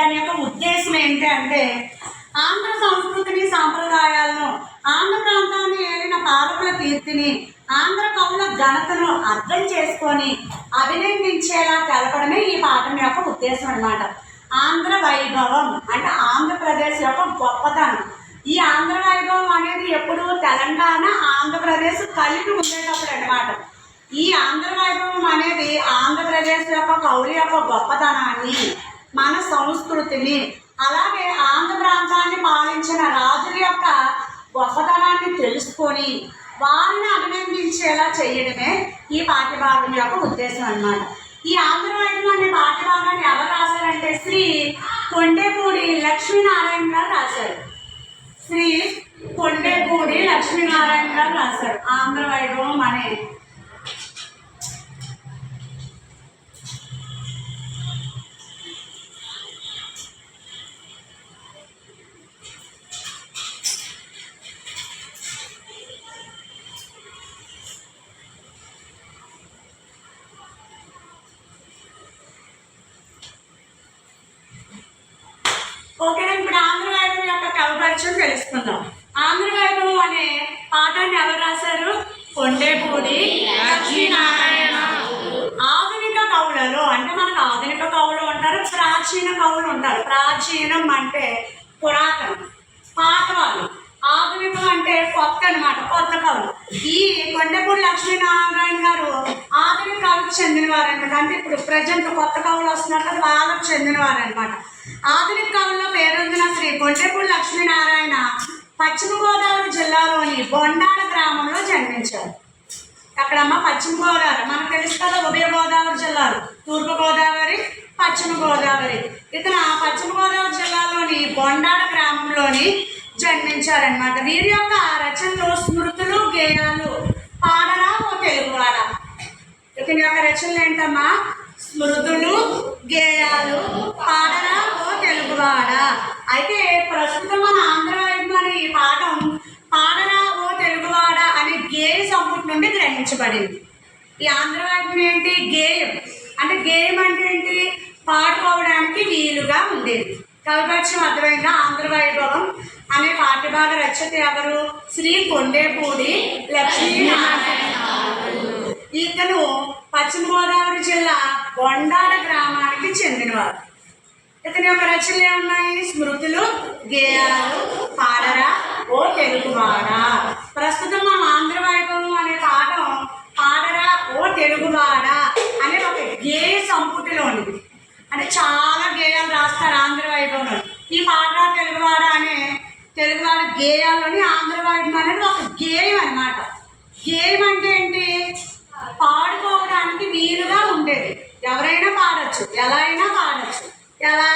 దాని యొక్క ఉద్దేశం ఏంటి అంటే ఆంధ్ర సంస్కృతిని సాంప్రదాయాలను, ఆంధ్ర ప్రాంతాన్ని ఏలిన పాలకుల కీర్తిని, ఆంధ్ర కవుల ఘనతను అర్థం చేసుకొని అభినందించేలా తెలపడమే ఈ పాఠం యొక్క ఉద్దేశం అన్నమాట. ఆంధ్ర వైభవం అంటే ఆంధ్రప్రదేశ్ యొక్క గొప్పతనం. ఈ ఆంధ్ర వైభవం అనేది ఎప్పుడు తెలంగాణ ఆంధ్రప్రదేశ్ కలిపి ఉండేటప్పుడు అన్నమాట. ఈ ఆంధ్ర వైభవం అనేది ఆంధ్రప్రదేశ్ యొక్క కవుల యొక్క గొప్పతనాన్ని, మన సంస్కృతిని, అలాగే ఆంధ్ర ప్రాంతాన్ని పాలించిన రాజుల యొక్క గొప్పతనాన్ని తెలుసుకొని వారిని అభినందించేలా చేయడమే ఈ పాఠ్యభాగం యొక్క ఉద్దేశం అన్నమాట. ఈ ఆంధ్ర వైభవం అనే పాఠ్యభాగాన్ని ఎవరు రాశారంటే శ్రీ కొండేపూడి లక్ష్మీనారాయణ గారు రాశారు. శ్రీ కొండేపూడి లక్ష్మీనారాయణ గారు రాశారు ఆంధ్ర వైభవం అనేది. ఓకేనా, ఇప్పుడు ఆంధ్ర వైభవం యొక్క కవి పరిచయం తెలుసుకుందాం. ఆంధ్ర వైభవం అనే పాఠాన్ని ఎవరు రాశారు? కొండేపూడి లక్ష్మీనారాయణ. ఆధునిక కవులలో అంటే మనకు ఆధునిక కవులు ఉంటారు, ప్రాచీన కవులు ఉంటారు. ప్రాచీనం అంటే పురాతనం, పాతవాళ్ళు. ఆధునికం అంటే కొత్త అనమాట, కొత్త కవులు. ఈ కొండపూడి లక్ష్మీనారాయణ గారు ఆధునిక కవులకు చెందినవారు అనమాట. అంటే ఇప్పుడు ప్రజెంట్ కొత్త కవులు వస్తున్నారు కదా, వాళ్ళకు చెందినవారు అనమాట. ఆధునిక కవుల్లో పేరొందిన శ్రీ కొండపూడి లక్ష్మీనారాయణ పశ్చిమ గోదావరి జిల్లాలోని బొండాడ గ్రామంలో జన్మించారు. అక్కడమ్మ పశ్చిమ గోదావరి, మనకు తెలుసు కదా, ఉభయ గోదావరి జిల్లాలు, తూర్పు గోదావరి, పశ్చిమ గోదావరి. ఇతను పశ్చిమ గోదావరి జిల్లాలోని బొండాడ గ్రామంలోని జన్మించారనమాట. వీరి యొక్క రచనలు స్మృతులు, గేయాలు. పాడరా ఓ తెలుగువాడ. ఇతని యొక్క రచనలు ఏంటమ్మా? స్మృతులు, గేయాలు, పాడరా ఓ తెలుగువాడ. అయితే ప్రస్తుతం మన ఆంధ్ర వైభవం అనే ఈ పాఠం పాడరా ఓ తెలుగువాడ అనే గేయ సంపుటి నుండి గ్రహించబడింది. ఈ ఆంధ్ర వైభవం ఏంటి? గేయం. అంటే గేయం అంటే ఏంటి? పాడుకోవడానికి వీలుగా ఉండేది. కవిపక్షం అర్థమైందా? ఆంధ్ర వైభవం అనే పాఠ్యభాగ రచయిత ఎవరు? శ్రీ కొండేపూడి లక్ష్మీనారాయణ. ఇతను పశ్చిమ గోదావరి జిల్లా బొండాడ గ్రామానికి చెందినవారు. ఇతని యొక్క రచనలు ఏమున్నాయి? స్మృతులు, గేయాలు, పాడరా ఓ తెలుగువాడ. ప్రస్తుతం మా ఆంధ్ర వైభవం అనే పాఠం పాడరా ఓ తెలుగువాడ అనే ఒక గేయ సంపుటిలోనిది. అంటే చాలా గేయాలు రాస్తారు ఆంధ్ర వైభవంలో. ఈ పాడరా తెలుగువాడ అనే తెలుగువాడ గేయాల్లోని ఆంధ్ర వైభవం అనేది ఒక గేయం అన్నమాట. గేయం అంటే ఏంటి? పాడుకోవడానికి వీలుగా ఉండేది. ఎవరైనా పాడచ్చు, ఎలా అయినా పాడచ్చు. ఎలా?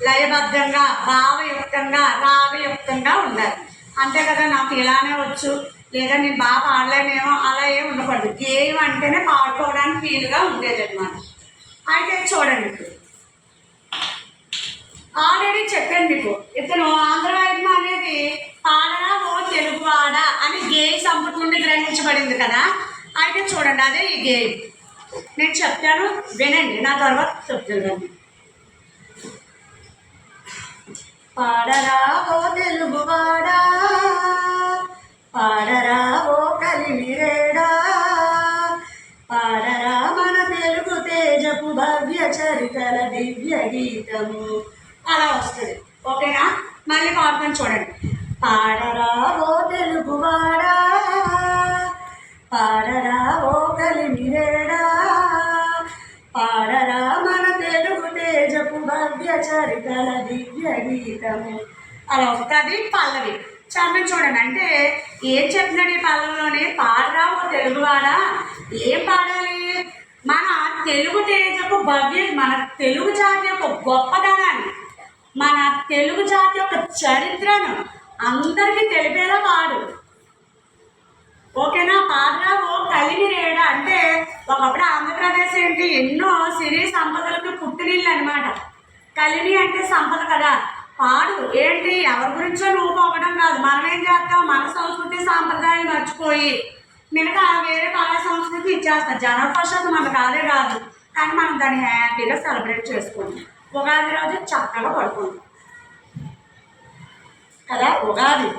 లయబద్ధంగా, భావయుక్తంగా, రాగయుక్తంగా ఉండాలి. అంతే కదా, నాకు ఇలానే వచ్చు లేదా నేను బాగా పాడలేనేమో అలా ఏమి ఉండకూడదు. గేయం అంటేనే పాడుకోవడానికి వీలుగా ఉండేది అన్నమాట. అయితే చూడండి, ఆల్రెడీ చెప్పాను మీకు, ఇతను ఆంధ్ర వైభవం అనేది పాడరా ఓ తెలుగువాడ అని గేయ సంపుటి నుండి గ్రహించబడింది కదా. అయితే చూడండి, అదే ఈ గేయం. నేను చెప్తాను, వినండి, నా తర్వాత చెప్తాను. పాడరా ఓ తెలుగువాడా, పాడరా ఓ కలిమిరేడా, పాడరా మన తెలుగు తేజపు భవ్య చరితల దివ్య గీతము. అలా వస్తుంది. ఓకేనా? మళ్ళీ పాడుతాను చూడండి. పాడరా ఓ తెలుగువాడా, పాడరా ఓ కలిమిరేడా, పాడరా మన తెలుగు తేజపు భవ్య చరితల దివ్య గీతము. అలా వస్తుంది పల్లవి. చరణం చూడండి. అంటే ఏం చెప్తున్నాడు ఈ పల్లవిలోనే? పాడరా ఓ తెలుగువాడా. ఏం పాడాలి? మన తెలుగు తేజపు భవ్య, మన తెలుగు జాతి యొక్క గొప్పదనాన్ని, మన తెలుగు జాతి యొక్క చరిత్రను అందరికీ తెలిపేలా పాడు. ఓకేనా? పాడరా ఓ కలిమిరేడా అంటే ఒకప్పుడు ఆంధ్రప్రదేశ్ ఏంటి, ఎన్నో సిరి సంపదలకు పుట్టినిల్లు అనమాట. కలిమి అంటే సంపద కదా. పాడు ఏంటి? ఎవరి గురించో నువ్వు పోవడం కాదు. మనం ఏం చేస్తాం? మన సంస్కృతి సాంప్రదాయం మర్చిపోయి మిగతా వేరే పలా సంస్కృతి ఇచ్చేస్తాం. జనవరి 1 మనకు అదే కాదు, కానీ మనం దాన్ని హ్యాపీగా సెలబ్రేట్ చేసుకుంటాం. ఉగాది రోజు చక్కగా పడుకుంటాం కదా. ఉగాది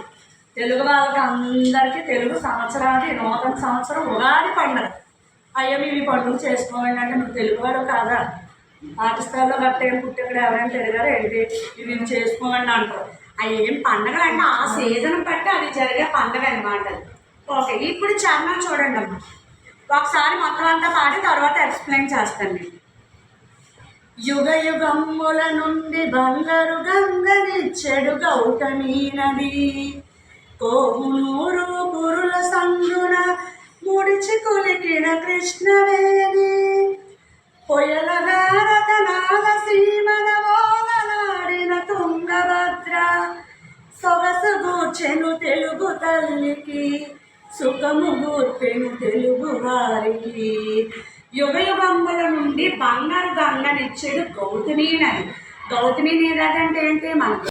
తెలుగు వాళ్ళకి అందరికీ తెలుగు సంవత్సరాది నూతన సంవత్సరం ఉగాది పండుగ. అయ్యో మేము ఈ పండుగ చేసుకోవాలి అంటే నువ్వు తెలుగువాడు కాదా, పాకిస్తాన్లో గట్టేం పుట్టి ఇక్కడ ఎవరైనా తిరిగారు ఏంటి ఇవి చేసుకోమని అంటారు. అవి ఏం పండుగలు అంటే ఆ సీజన్ బట్టి అది జరిగే పండుగ అనమాట. ఓకే, ఇప్పుడు చరణం చూడండి అమ్మ. ఒకసారి మొత్తం అంతా పాడి తర్వాత ఎక్స్ప్లెయిన్ చేస్తాను నేను. యుగ యుగమ్ముల నుండి బంగారు గంగనిచ్చెడు గౌతమి నది, కోమునూరు పురుల సంగున ముడిచి కొలికిన కృష్ణవేణి, పొయలగారత నాగసీమన ఓలలాడిన తుంగభద్ర, సొగసు గూర్చెను తెలుగు తల్లికి సుఖము గూర్పెను తెలుగు వారికి. యుగ యుగముల నుండి బంగారు గంగనిచ్చెడు గౌతమి నది. గౌతమి నది అంటే ఏంటి మనకి